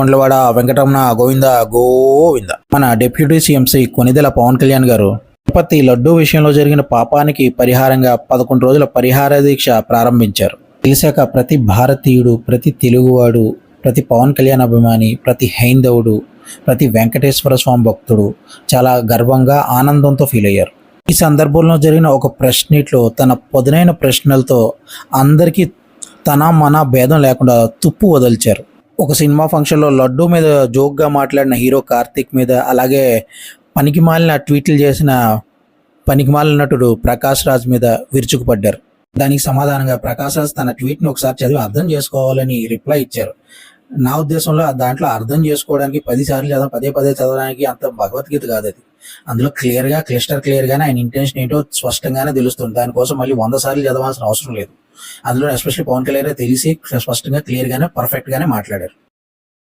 కొండలవాడ వెంకటరమణ గోవింద గోవింద. మన deputy CMC Konidela Pawan Kalyan గారు తిరుపతి లడ్డూ విషయంలో జరిగిన పాపానికి పరిహారంగా 11 రోజుల పరిహార దీక్ష ప్రారంభించారు. తెలిసాక ప్రతి భారతీయుడు, ప్రతి తెలుగువాడు, ప్రతి పవన్ కళ్యాణ్ అభిమాని, ప్రతి హైందవుడు, ప్రతి వెంకటేశ్వర స్వామి భక్తుడు చాలా గర్వంగా ఆనందంతో ఫీల్ అయ్యారు. ఈ సందర్భంలో జరిగిన ఒక ప్రెస్ మీట్లో తన పదునైన ప్రశ్నలతో అందరికీ తన మన భేదం లేకుండా తుప్పు వదిల్చారు. ఒక సినిమా ఫంక్షన్లో లడ్డూ మీద జోక్గా మాట్లాడిన హీరో కార్తిక్ మీద, అలాగే పనికిమాలిన ట్వీట్లు చేసిన పనికిమాలిన నటుడు ప్రకాష్ రాజ్ మీద విరుచుకుపడ్డారు. దానికి సమాధానంగా ప్రకాష్ రాజ్ తన ట్వీట్ని ఒకసారి చదివి అర్థం చేసుకోవాలని రిప్లై ఇచ్చారు. నా ఉద్దేశంలో దాంట్లో అర్థం చేసుకోవడానికి 10 సార్లు చదవడం, పదే పదే చదవడానికి అంత భగవద్గీత కాదు అది. అందులో క్లియర్గానే ఆయన ఇంటెన్షన్ ఏంటో స్పష్టంగానే తెలుస్తుంది. దానికోసం మళ్ళీ 100 సార్లు చదవాల్సిన అవసరం లేదు. అందులో ఎస్పెషల్లీ పవన్ కళ్యాణ్ తెలిసి స్పష్టంగా క్లియర్గానే పర్ఫెక్ట్గానే మాట్లాడారు.